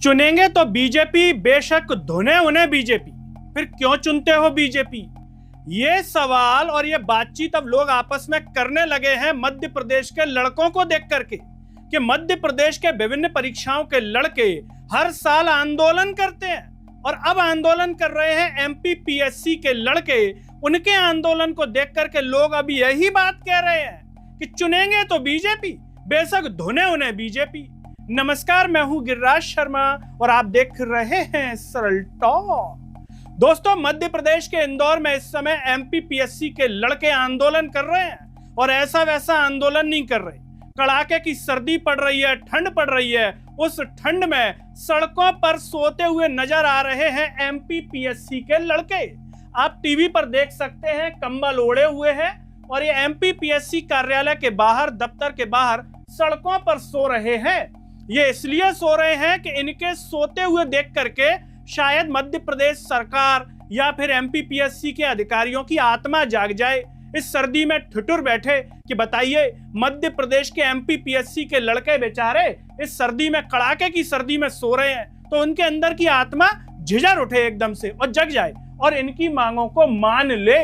चुनेंगे तो बीजेपी, बेशक धुने उन्हें बीजेपी, फिर क्यों चुनते हो बीजेपी? ये सवाल और ये बातचीत अब लोग आपस में करने लगे हैं मध्य प्रदेश के लड़कों को देख करके कि मध्य प्रदेश के विभिन्न परीक्षाओं के लड़के हर साल आंदोलन करते हैं और अब आंदोलन कर रहे हैं एमपीपीएससी के लड़के। उनके आंदोलन को देख करके लोग अभी यही बात कह रहे हैं कि चुनेंगे तो बीजेपी, बेशक धुने उन्हें बीजेपी। नमस्कार, मैं हूं गिरिराज शर्मा और आप देख रहे हैं सरल टॉक। दोस्तों, मध्य प्रदेश के इंदौर में इस समय एमपीपीएससी के लड़के आंदोलन कर रहे हैं और ऐसा वैसा आंदोलन नहीं कर रहे। कड़ाके की सर्दी पड़ रही है, ठंड पड़ रही है। उस ठंड में सड़कों पर सोते हुए नजर आ रहे हैं एमपीपीएससी के लड़के। आप टीवी पर देख सकते हैं, कंबल ओढ़े हुए हैं और ये एमपीपीएससी कार्यालय के बाहर, दफ्तर के बाहर सड़कों पर सो रहे हैं। ये इसलिए सो रहे हैं कि इनके सोते हुए देख करके शायद मध्य प्रदेश सरकार या फिर एमपीपीएससी के अधिकारियों की आत्मा जाग जाए। इस सर्दी में ठिठुर बैठे कि बताइए, मध्य प्रदेश के एमपीपीएससी के लड़के बेचारे इस सर्दी में, कड़ाके की सर्दी में सो रहे हैं, तो उनके अंदर की आत्मा झिझर उठे एकदम से और जग जाए और इनकी मांगों को मान ले।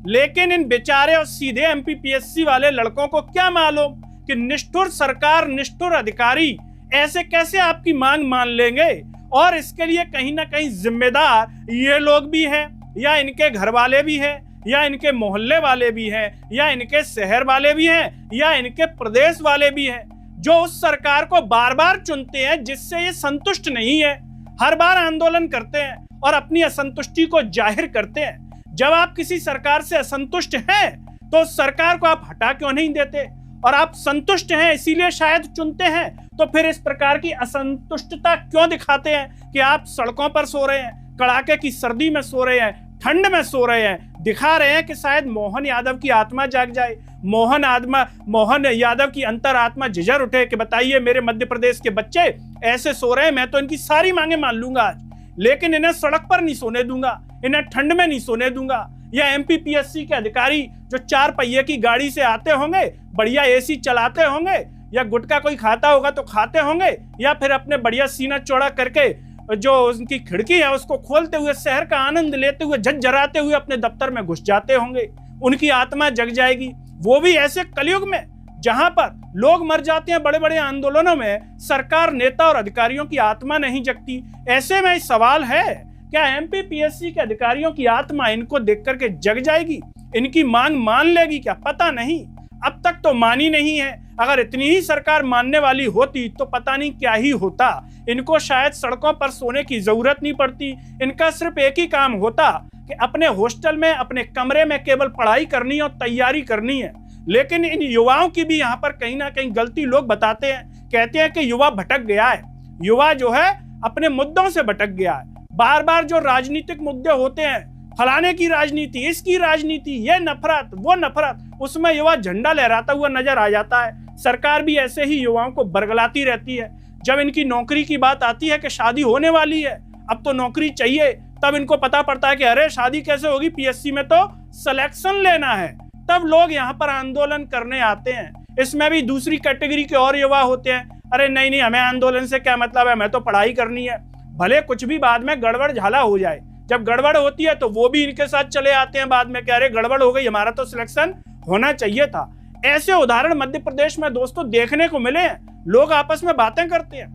लेकिन इन बेचारे और सीधे एमपीपीएससी वाले लड़कों को क्या मालूम कि निष्ठुर सरकार, निष्ठुर अधिकारी ऐसे कैसे आपकी मांग मान लेंगे। और इसके लिए कहीं ना कहीं जिम्मेदार ये लोग भी हैं, या इनके घर वाले भी हैं, या इनके मोहल्ले वाले भी हैं, या इनके शहर वाले भी हैं, या इनके प्रदेश वाले भी हैं, जो उस सरकार को बार बार चुनते हैं जिससे ये संतुष्ट नहीं है। हर बार आंदोलन करते हैं और अपनी असंतुष्टि को जाहिर करते हैं। जब आप किसी सरकार से असंतुष्ट हैं तो उस सरकार को आप हटा क्यों नहीं देते? और आप संतुष्ट हैं इसीलिए शायद चुनते हैं, तो फिर इस प्रकार की असंतुष्टता क्यों दिखाते हैं कि आप सड़कों पर सो रहे हैं, कड़ाके की सर्दी में सो रहे हैं, ठंड में सो रहे हैं? दिखा रहे हैं कि शायद मोहन यादव की आत्मा जाग जाए, मोहन यादव की अंतरात्मा झिझर उठे कि बताइए, मेरे मध्य प्रदेश के बच्चे ऐसे सो रहे हैं, मैं तो इनकी सारी मांगे मान लूंगा आज, लेकिन इन्हें सड़क पर नहीं सोने दूंगा, इन्हें ठंड में नहीं सोने दूंगा। या एमपीपीएससी के अधिकारी जो 4 पहिए की गाड़ी से आते होंगे, बढ़िया एसी चलाते होंगे, या गुटखा कोई खाता होगा तो खाते होंगे, या फिर अपने बढ़िया सीना चौड़ा करके जो उनकी खिड़की है उसको खोलते हुए शहर का आनंद लेते हुए, झज्झराते हुए अपने दफ्तर में घुस जाते होंगे। उनकी आत्मा जग जाएगी, वो भी ऐसे कलयुग में जहां पर लोग मर जाते हैं बड़े बड़े आंदोलनों में, सरकार, नेता और अधिकारियों की आत्मा नहीं जगती। ऐसे में सवाल है, क्या एमपीपीएससी के अधिकारियों की आत्मा इनको देख करके जग जाएगी? इनकी मांग मान लेगी क्या? पता नहीं। अब तक तो मानी नहीं है। अगर इतनी ही सरकार मानने वाली होती तो पता नहीं क्या ही होता। इनको शायद सड़कों पर सोने की जरूरत नहीं पड़ती। इनका सिर्फ एक ही काम होता कि अपने हॉस्टल में, अपने कमरे में केवल पढ़ाई करनी और तैयारी करनी है। लेकिन इन युवाओं की भी यहाँ पर कहीं ना कहीं गलती लोग बताते हैं, कहते हैं कि युवा भटक गया है। युवा जो है अपने मुद्दों से भटक गया है। बार बार जो राजनीतिक मुद्दे होते हैं, फलाने की राजनीति, इसकी राजनीति, ये नफरत, वो नफरत, उसमें युवा झंडा लहराता हुआ नजर आ जाता है। सरकार भी ऐसे ही युवाओं को बरगलाती रहती है। जब इनकी नौकरी की बात आती है कि शादी होने वाली है, अब तो नौकरी चाहिए, तब इनको पता पड़ता है कि अरे शादी कैसे होगी, पीएससी में तो सिलेक्शन लेना है। तब लोग यहाँ पर आंदोलन करने आते हैं। इसमें भी दूसरी कैटेगरी के और युवा होते हैं, अरे नहीं नहीं, हमें आंदोलन से क्या मतलब है, हमें तो पढ़ाई करनी है। भले कुछ भी बाद में गड़बड़ झाला हो जाए, जब गड़बड़ होती है तो वो भी इनके साथ चले आते हैं बाद में, कह रहे गड़बड़ हो गई, हमारा तो सिलेक्शन होना चाहिए था। ऐसे उदाहरण मध्य प्रदेश में दोस्तों देखने को मिले हैं। लोग आपस में बातें करते हैं,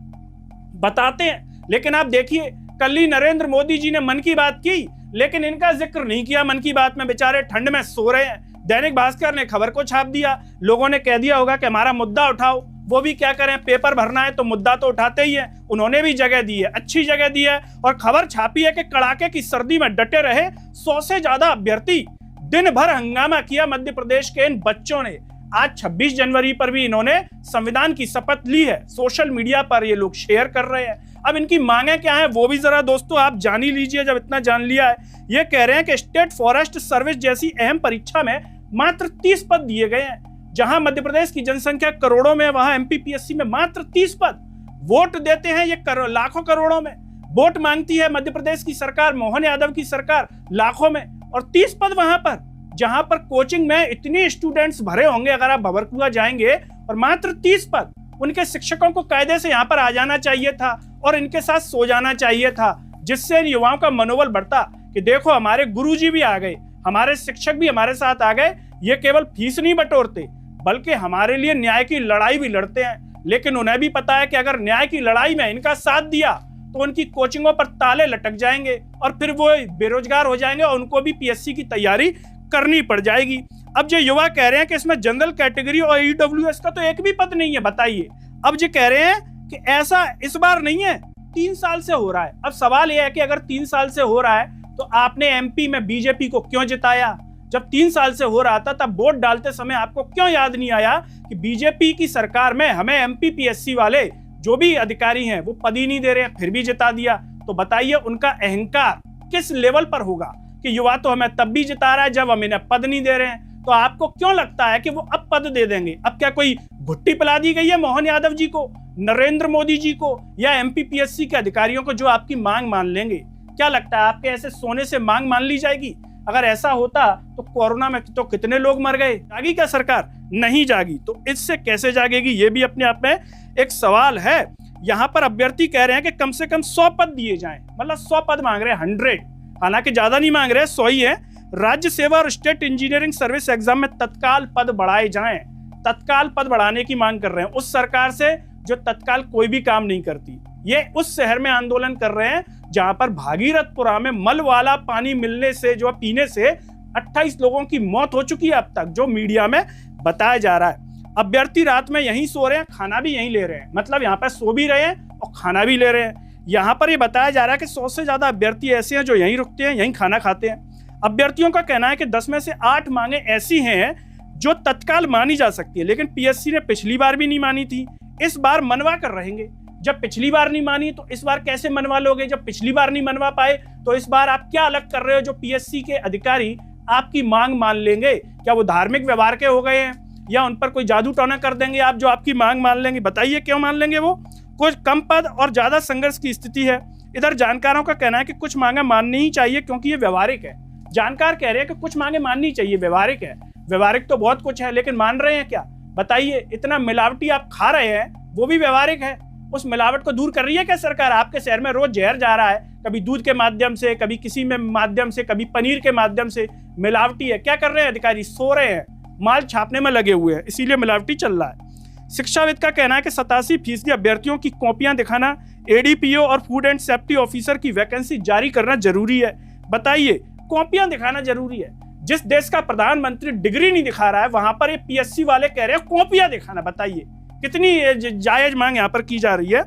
बताते हैं, लेकिन आप देखिए, कल ही नरेंद्र मोदी जी ने मन की बात की, लेकिन इनका जिक्र नहीं किया मन की बात में। बेचारे ठंड में सो रहे हैं। दैनिक भास्कर ने खबर को छाप दिया, लोगों ने कह दिया होगा कि हमारा मुद्दा उठाओ। वो भी क्या करें, पेपर भरना है तो मुद्दा तो उठाते ही है। उन्होंने भी जगह दी है, अच्छी जगह दी है, और खबर छापी है कि कड़ाके की सर्दी में डटे रहे 100 से ज्यादा अभ्यर्थी। दिन भर हंगामा किया मध्य प्रदेश के इन बच्चों ने। आज 26 जनवरी पर भी इन्होंने संविधान की शपथ ली है। सोशल मीडिया पर ये लोग शेयर कर रहे हैं। अब इनकी मांगे क्या है वो भी जरा दोस्तों आप जान ही लीजिए। जब इतना जान लिया है, ये कह रहे हैं कि स्टेट फॉरेस्ट सर्विस जैसी अहम परीक्षा में मात्र 30 पद दिए गए हैं। जहां मध्य प्रदेश की जनसंख्या करोड़ों में, वहां एमपीपीएससी में मात्र 30 पद। वोट देते हैं ये लाखों करोड़ों में वोट मांगती है मध्य प्रदेश की सरकार, मोहन यादव की सरकार, लाखों में, और 30 पद वहां पर, जहां पर कोचिंग में इतने स्टूडेंट्स भरे होंगे अगर आप भंवरकुआ जाएंगे, और मात्र 30 पद। उनके शिक्षकों को कायदे से यहाँ पर आ जाना चाहिए था और इनके साथ सो जाना चाहिए था, जिससे इन युवाओं का मनोबल बढ़ता कि देखो हमारे गुरुजी भी आ गए, हमारे शिक्षक भी हमारे साथ आ गए, ये केवल फीस नहीं बटोरते बल्कि हमारे लिए न्याय की लड़ाई भी लड़ते हैं। लेकिन उन्हें भी पता है कि अगर न्याय की लड़ाई में इनका साथ दिया तो उनकी कोचिंगों पर ताले लटक जाएंगे और फिर वो बेरोजगार हो जाएंगे और उनको भी पीएससी की तैयारी करनी पड़ जाएगी। अब जो युवा कह रहे हैं कि इसमें जनरल कैटेगरी और ईडब्ल्यूएस का तो एक भी पद नहीं है, बताइए। अब जो कह रहे हैं कि ऐसा इस बार नहीं है, 3 साल से हो रहा है। अब सवाल यह है कि अगर 3 साल से हो रहा है तो आपने एमपी में बीजेपी को क्यों जिताया? जब 3 साल से हो रहा था तब वोट डालते समय आपको क्यों याद नहीं आया कि बीजेपी की सरकार में हमें एमपी पीएससी वाले जो भी अधिकारी हैं वो पद ही नहीं दे रहे हैं, फिर भी जिता दिया? तो बताइए उनका अहंकार किस लेवल पर होगा कि युवा तो हमें तब भी जिता रहा है जब हम इन्हें पद नहीं दे रहे हैं। तो आपको क्यों लगता है कि वो अब पद दे देंगे? अब क्या कोई भुट्टी पिला दी गई है मोहन यादव जी को, नरेंद्र मोदी जी को या एमपी पीएससी के अधिकारियों को जो आपकी मांग मान लेंगे? क्या लगता है आपके ऐसे सोने से मांग मान ली जाएगी? अगर ऐसा होता तो कोरोना में तो कितने लोग मर गए। जागी क्या सरकार? नहीं जागी। तो इससे कैसे जागेगी, ये भी अपने आप में एक सवाल है। यहाँ पर अभ्यर्थी कह रहे हैं कि कम से कम 100 पद दिए जाएं, मतलब 100 पद मांग रहे हैं, 100, हालांकि ज्यादा नहीं मांग रहे हैं, 100 ही है। राज्य सेवा और स्टेट इंजीनियरिंग सर्विस एग्जाम में तत्काल पद बढ़ाए जाएं, तत्काल पद बढ़ाने की मांग कर रहे हैं उस सरकार से जो तत्काल कोई भी काम नहीं करती। ये उस शहर में आंदोलन कर रहे हैं जहां पर भागीरथपुरा में मल वाला पानी मिलने से, जो पीने से 28 लोगों की मौत हो चुकी है अब तक, जो मीडिया में बताया जा रहा है। अभ्यर्थी रात में यहीं सो रहे हैं, खाना भी यहीं ले रहे हैं, मतलब यहाँ पर सो भी रहे हैं और खाना भी ले रहे हैं। यहाँ पर ये बताया जा रहा है कि 100 से ज्यादा अभ्यर्थी ऐसे हैं जो यहीं रुकते हैं, यहीं खाना खाते हैं। अभ्यर्थियों का कहना है कि 10 में से 8 मांगे ऐसी हैं जो तत्काल मानी जा सकती है, लेकिन पीएससी ने पिछली बार भी नहीं मानी थी, इस बार मनवा कर रहेंगे। जब पिछली बार नहीं मानी तो इस बार कैसे मनवा लोगे? जब पिछली बार नहीं मनवा पाए तो इस बार आप क्या अलग कर रहे हो जो पीएससी के अधिकारी आपकी मांग मान लेंगे? क्या वो धार्मिक व्यवहार के हो गए हैं या उन पर कोई जादू टोना कर देंगे आप जो आपकी मांग मान लेंगे? बताइए क्यों मान लेंगे वो? कुछ कम पद और ज्यादा संघर्ष की स्थिति है। इधर जानकारों का कहना है कि कुछ मांगे माननी ही चाहिए क्योंकि ये व्यवहारिक है। जानकार कह रहे हैं कि कुछ मांगे माननी चाहिए, व्यवहारिक है। व्यवहारिक तो बहुत कुछ है, लेकिन मान रहे हैं क्या? बताइए। इतना मिलावटी आप खा रहे हैं वो भी व्यवहारिक है। उस मिलावट को दूर कर रही है क्या सरकार? आपके शहर में रोज जहर जा रहा है, कभी दूध के माध्यम से, कभी किसी में माध्यम से, कभी पनीर के माध्यम से। मिलावटी है। क्या कर रहे हैं अधिकारी? सो रहे हैं, माल छापने में लगे हुए हैं, इसीलिए मिलावटी चल रहा है। शिक्षाविद का कहना है कि 87% अभ्यर्थियों की कॉपियां दिखाना, एडीपीओ और फूड एंड सेफ्टी ऑफिसर की वैकेंसी जारी करना जरूरी है। बताइए, कॉपियां दिखाना जरूरी है? जिस देश का प्रधानमंत्री डिग्री नहीं दिखा रहा है वहां पर ये पीएससी वाले कह रहे हैं कॉपियां दिखाना। बताइए कितनी जायज मांग यहाँ पर की जा रही है।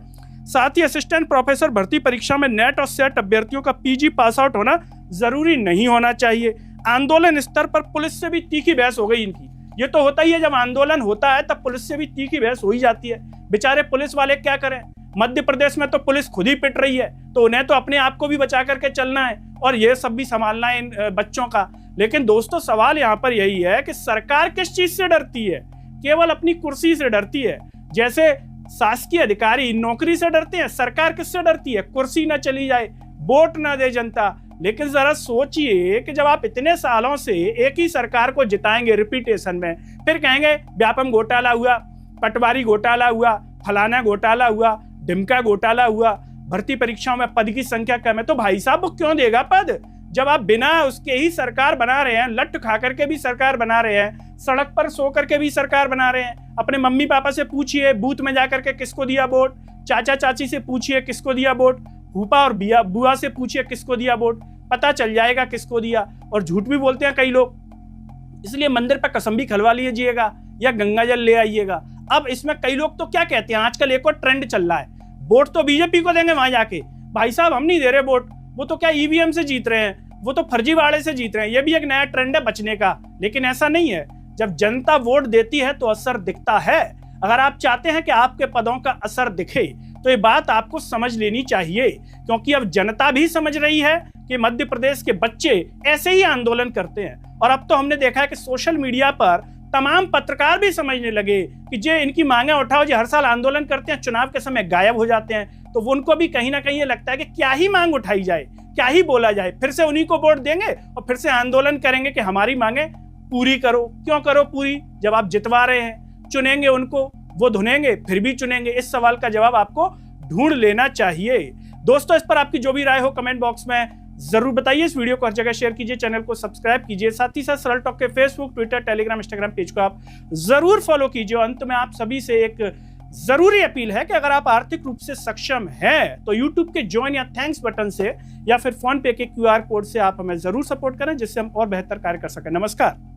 साथ ही असिस्टेंट प्रोफेसर भर्ती परीक्षा में नेट और सेट अभ्यर्थियों का पीजी पास आउट होना जरूरी नहीं होना चाहिए। आंदोलन स्तर पर पुलिस से भी तीखी बहस हो गई इनकी। ये तो होता ही है, जब आंदोलन होता है तब पुलिस से भी तीखी बहस हो ही जाती है। बेचारे पुलिस वाले क्या करें? मध्य प्रदेश में तो पुलिस खुद ही पिट रही है, तो उन्हें तो अपने आप को भी बचा करके चलना है और ये सब भी संभालना है इन बच्चों का। लेकिन दोस्तों सवाल यहाँ पर यही है कि सरकार किस चीज से डरती है? केवल अपनी कुर्सी से डरती है। जैसे शासकीय अधिकारी नौकरी से डरते हैं, सरकार किससे डरती है? कुर्सी ना चली जाए, वोट ना दे जनता। लेकिन जरा सोचिए कि जब आप इतने सालों से एक ही सरकार को जिताएंगे रिपीटेशन में, फिर कहेंगे व्यापम घोटाला हुआ, पटवारी घोटाला हुआ, फलाना घोटाला हुआ, ढिमका घोटाला हुआ, भर्ती परीक्षाओं में पद की संख्या कम है, तो भाई साहब वो क्यों देगा पद? जब आप बिना उसके ही सरकार बना रहे हैं, लट खा करके भी सरकार बना रहे हैं, सड़क पर सो करके भी सरकार बना रहे हैं। अपने मम्मी पापा से पूछिए बूथ में जाकर के किसको दिया वोट, चाचा चाची से पूछिए किसको दिया वोट, फूफा और बुआ से पूछिए किसको दिया वोट, पता चल जाएगा किसको दिया। और झूठ भी बोलते हैं कई लोग, इसलिए मंदिर पर कसम भी खलवा लीजिएगा या गंगा जल ले आइएगा। अब इसमें कई लोग तो क्या कहते हैं, आजकल एक और ट्रेंड चल रहा है, वोट तो बीजेपी को देंगे वहां जाके। भाई साहब हम नहीं दे रहे वोट, वो तो क्या ईवीएम से जीत रहे हैं, वो तो फर्जीवाड़े से जीत रहे हैं। ये भी एक नया ट्रेंड है बचने का, लेकिन ऐसा नहीं है। जब जनता वोट देती है तो असर दिखता है। अगर आप चाहते हैं कि आपके पदों का असर दिखे तो ये बात आपको समझ लेनी चाहिए, क्योंकि अब जनता भी समझ रही है कि मध्य प्रदेश के बच्चे ऐसे ही आंदोलन करते हैं। और अब तो हमने देखा है कि सोशल मीडिया पर तमाम पत्रकार भी समझने लगे कि जे इनकी मांगे उठाओ, जो हर साल आंदोलन करते हैं, चुनाव के समय गायब हो जाते हैं, तो उनको भी कहीं ना कहीं ये लगता है कि क्या ही मांग उठाई जाए, क्या ही बोला जाए, फिर से उन्हीं को वोट देंगे और फिर से आंदोलन करेंगे कि हमारी मांगे पूरी करो। क्यों करो पूरी, जब आप जितवा रहे हैं? चुनेंगे उनको, वो धुनेंगे फिर भी चुनेंगे। इस सवाल का जवाब आपको ढूंढ लेना चाहिए। दोस्तों, इस पर आपकी जो भी राय हो कमेंट बॉक्स में जरूर बताइए। इस वीडियो को हर जगह शेयर कीजिए, चैनल को सब्सक्राइब कीजिए, साथ ही साथ सरल टॉक के Facebook, Twitter, Telegram, Instagram page को आप जरूर फॉलो कीजिए। अंत में आप सभी से एक जरूरी अपील है कि अगर आप आर्थिक रूप से सक्षम हैं तो यूट्यूब के ज्वाइन या थैंक्स बटन से या फिर फोन पे के QR कोड से आप हमें जरूर सपोर्ट करें, जिससे हम और बेहतर कार्य कर सकें। नमस्कार।